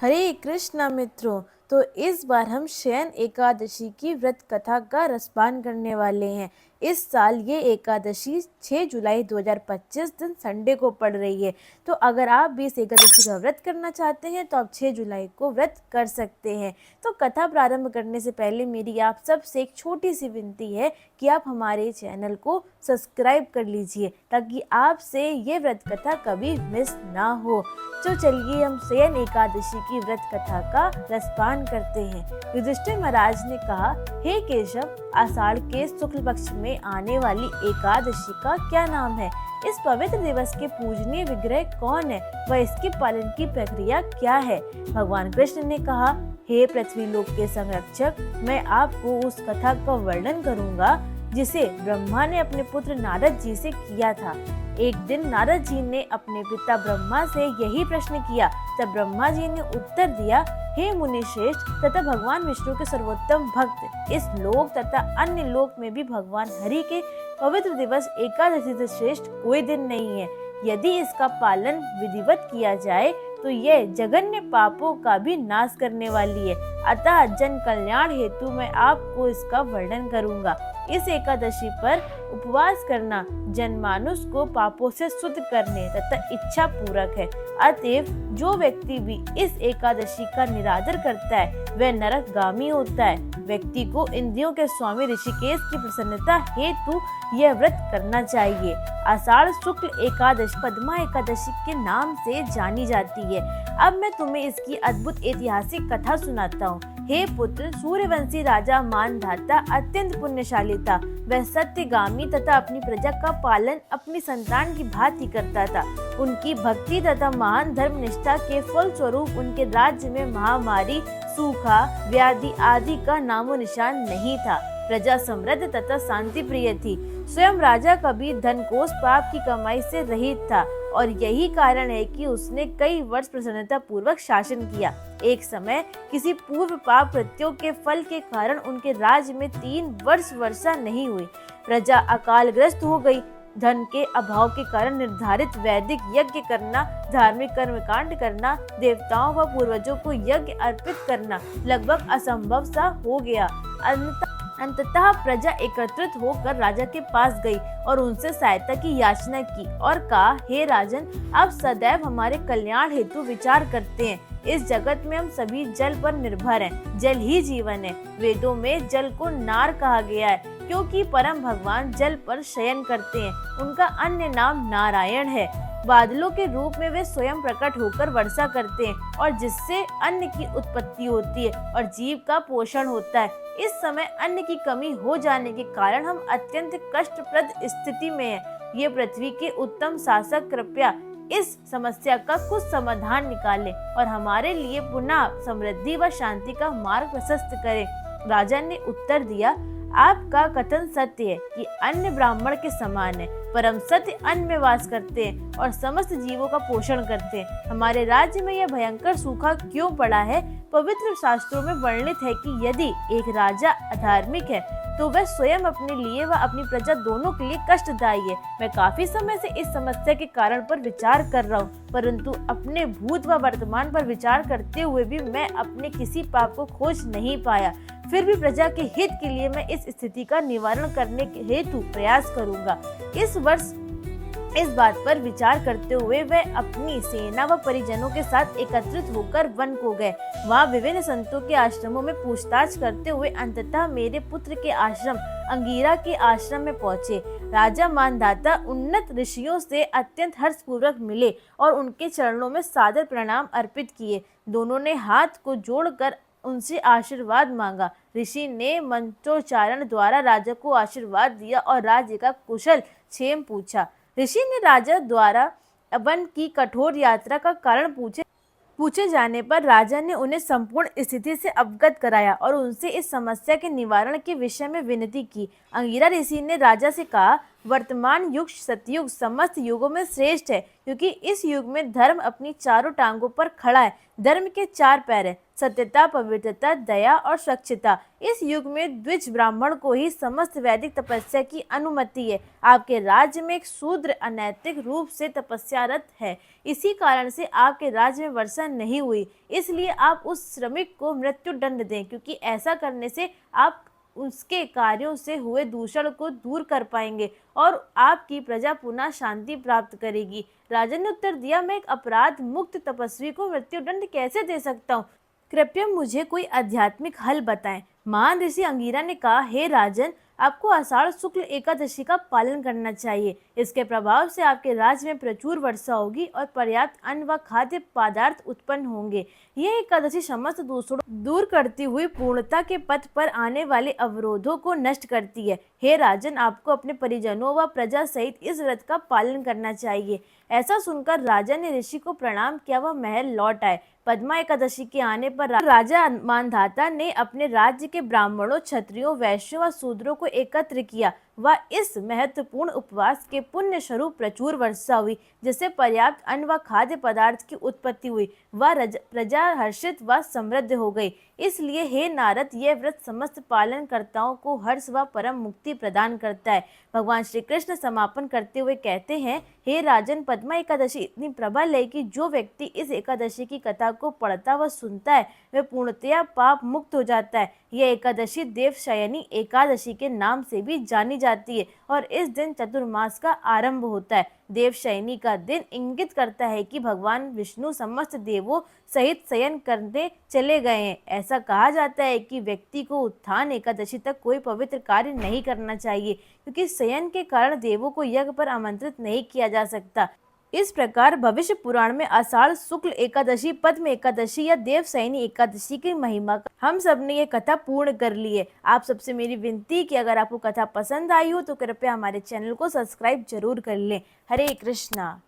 हरे कृष्णा मित्रों। तो इस बार हम शयन एकादशी की व्रत कथा का रसपान करने वाले हैं। इस साल ये एकादशी 6 जुलाई 2025 दिन संडे को पड़ रही है। तो अगर आप भी इस एकादशी का व्रत करना चाहते हैं तो आप 6 जुलाई को व्रत कर सकते हैं। तो कथा प्रारंभ करने से पहले मेरी आप सबसे एक छोटी सी विनती है कि आप हमारे चैनल को सब्सक्राइब कर लीजिए ताकि आपसे ये व्रत कथा कभी मिस ना हो। तो चलिए हम शयन एकादशी की व्रत कथा का रसपान करते हैं। युधिष्ठिर महाराज ने कहा, हे केशव, आषाढ़ के शुक्ल पक्ष में आने वाली एकादशी का क्या नाम है? इस पवित्र दिवस के पूजनीय विग्रह कौन है व इसके पालन की प्रक्रिया क्या है? भगवान कृष्ण ने कहा, हे पृथ्वी लोक के संरक्षक, मैं आपको उस कथा का वर्णन करूंगा जिसे ब्रह्मा ने अपने पुत्र नारद जी से किया था। एक दिन नारद जी ने अपने पिता ब्रह्मा से यही प्रश्न किया। तब ब्रह्मा जी ने उत्तर दिया, हे मुनि श्रेष्ठ तथा भगवान विष्णु के सर्वोत्तम भक्त, इस लोक तथा अन्य लोक में भी भगवान हरि के पवित्र दिवस एकादशी से श्रेष्ठ कोई दिन नहीं है। यदि इसका पालन विधिवत किया जाए तो यह जघन्य पापों का भी नाश करने वाली है। अतः जन कल्याण हेतु मैं आपको इसका वर्णन करूंगा। इस एकादशी पर उपवास करना जनमानुष को पापों से शुद्ध करने तथा इच्छा पूरक है। अतएव जो व्यक्ति भी इस एकादशी का निरादर करता है वह नरकगामी होता है। व्यक्ति को इंद्रियों के स्वामी ऋषिकेश की प्रसन्नता हेतु यह व्रत करना चाहिए। आषाढ़ शुक्ल एकादशी पद्मा एकादशी के नाम से जानी जाती है। अब मैं तुम्हें इसकी अद्भुत ऐतिहासिक कथा सुनाता हूँ। हे पुत्र, सूर्यवंशी राजा मानधाता अत्यंत पुण्यशाली था। वह सत्यगामी तथा अपनी प्रजा का पालन अपनी संतान की भांति करता था। उनकी भक्ति तथा महान धर्म निष्ठा के फल स्वरूप उनके राज्य में महामारी, सूखा, व्याधि आदि का नामो निशान नहीं था। प्रजा समृद्ध तथा शांति प्रिय थी। स्वयं राजा कभी धन कोष पाप की कमाई से रहित था और यही कारण है कि उसने कई वर्ष प्रसन्नता पूर्वक शासन किया। एक समय किसी पूर्व पाप कृत्यों के फल के कारण उनके राज्य में 3 वर्ष वर्षा नहीं हुई। प्रजा अकालग्रस्त हो गई। धन के अभाव के कारण निर्धारित वैदिक यज्ञ करना, धार्मिक कर्मकांड करना, देवताओं व पूर्वजों को यज्ञ अर्पित करना लगभग असंभव सा हो गया। अंततः प्रजा एकत्रित होकर राजा के पास गई और उनसे सहायता की याचना की और कहा, हे राजन, आप सदैव हमारे कल्याण हेतु विचार करते हैं। इस जगत में हम सभी जल पर निर्भर हैं। जल ही जीवन है। वेदों में जल को नार कहा गया है क्योंकि परम भगवान जल पर शयन करते हैं। उनका अन्य नाम नारायण है। बादलों के रूप में वे स्वयं प्रकट होकर वर्षा करते हैं और जिससे अन्न की उत्पत्ति होती है और जीव का पोषण होता है। इस समय अन्न की कमी हो जाने के कारण हम अत्यंत कष्टप्रद स्थिति में हैं। ये पृथ्वी के उत्तम शासक कृपया इस समस्या का कुछ समाधान निकालें और हमारे लिए पुनः समृद्धि व शांति का मार्ग प्रशस्त करें। राजा ने उत्तर दिया, आपका कथन सत्य है कि अन्न ब्राह्मण के समान है। परम सत्य अन्न में वास करते हैं और समस्त जीवों का पोषण करते हैं। हमारे राज्य में यह भयंकर सूखा क्यों पड़ा है? पवित्र शास्त्रों में वर्णित है कि यदि एक राजा अधार्मिक है तो वह स्वयं अपने लिए व अपनी प्रजा दोनों के लिए कष्टदायी है। मैं काफी समय से इस समस्या के कारण पर विचार कर रहा हूँ, परंतु अपने भूत व वर्तमान पर विचार करते हुए भी मैं अपने किसी पाप को खोज नहीं पाया। फिर भी प्रजा के हित के लिए मैं इस स्थिति का निवारण करने के हेतु प्रयास करूंगा। इस वर्ष इस बात पर विचार करते हुए वह अपनी सेना व परिजनों के साथ एकत्रित होकर वन को गए। वहाँ विभिन्न संतों के आश्रमों में पूछताछ करते हुए अंततः मेरे पुत्र के आश्रम अंगीरा के आश्रम में पहुँचे। राजा मानधाता उन्नत ऋषियों से अत्यंत हर्षपूर्वक मिले और उनके चरणों में सादर प्रणाम अर्पित किए। दोनों ने हाथ को जोड़कर उनसे आशीर्वाद मांगा। ऋषि ने मंत्रोच्चारण द्वारा राजा को आशीर्वाद दिया और राज्य का कुशल क्षेम पूछा। ऋषि ने राजा द्वारा वन की कठोर यात्रा का कारण पूछे जाने पर राजा ने उन्हें संपूर्ण स्थिति से अवगत कराया और उनसे इस समस्या के निवारण के विषय में विनती की। अंगिरा ऋषि ने राजा से कहा, वर्तमान युग सतयुग समस्त युगों में श्रेष्ठ है क्योंकि इस युग में धर्म अपनी चारों टांगों पर खड़ा है। धर्म के 4 पैर है। सत्यता, पवित्रता, दया और स्वच्छता। इस युग में द्विज ब्राह्मण को ही समस्त वैदिक तपस्या की अनुमति है। आपके राज्य में एक शूद्र अनैतिक रूप से तपस्यारत है, इसी कारण से आपके राज्य में वर्षा नहीं हुई। इसलिए आप उस श्रमिक को मृत्यु दंड दें, क्योंकि ऐसा करने से आप उसके कार्यों से हुए दूषण को दूर कर पाएंगे और आपकी प्रजा पुनः शांति प्राप्त करेगी। राजन ने उत्तर दिया, मैं एक अपराध मुक्त तपस्वी को मृत्युदंड कैसे दे सकता हूँ? कृपया मुझे कोई आध्यात्मिक हल बताएं। महान ऋषि अंगिरा ने कहा, हे राजन, आपको आषाढ़ शुक्ल एकादशी का पालन करना चाहिए। इसके प्रभाव से आपके राज्य में प्रचुर वर्षा होगी और पर्याप्त अन्न व खाद्य पदार्थ उत्पन्न होंगे। यह एकादशी समस्त दूषणों दूर करती हुई पूर्णता के पथ पर आने वाले अवरोधों को नष्ट करती है। हे राजन, आपको अपने परिजनों व प्रजा सहित इस व्रत का पालन करना चाहिए। ऐसा सुनकर राजा ने ऋषि को प्रणाम किया, वह महल लौट आए। पद्मा एकादशी के आने पर राजा मानधाता ने अपने राज्य के ब्राह्मणों, क्षत्रियों, वैश्यों व शूद्रों को एकत्र किया। वह इस महत्वपूर्ण उपवास के पुण्य स्वरूप प्रचुर वर्षा हुई, जिससे पर्याप्त अन्न व खाद्य पदार्थ की उत्पत्ति हुई। वह प्रजा हर्षित व समृद्ध हो गई। इसलिए हे नारद, यह व्रत समस्त पालनकर्ताओं को हर्ष व परम मुक्ति प्रदान करता है। भगवान श्री कृष्ण समापन करते हुए कहते हैं, हे राजन, पद्मा एकादशी इतनी प्रबल है कि जो व्यक्ति इस एकादशी की कथा को पढ़ता व सुनता है वह पूर्णतया पाप मुक्त हो जाता है। यह एकादशी देवशयनी एकादशी के नाम से भी जानी जाती है और इस दिन चतुर्मास का आरंभ होता है। देवशयनी का दिन इंगित करता है कि भगवान विष्णु समस्त देवों सहित शयन करने चले गए हैं। ऐसा कहा जाता है कि व्यक्ति को उत्थान एकादशी तक कोई पवित्र कार्य नहीं करना चाहिए, क्योंकि शयन के कारण देवों को यज्ञ पर आमंत्रित नहीं किया जा सकता। इस प्रकार भविष्य पुराण में आषाढ़ शुक्ल एकादशी, पद्म एकादशी या देवशयनी एकादशी की महिमा हम सब ने ये कथा पूर्ण कर ली है। आप सबसे मेरी विनती कि अगर आपको कथा पसंद आई हो तो कृपया हमारे चैनल को सब्सक्राइब जरूर कर लें। हरे कृष्णा।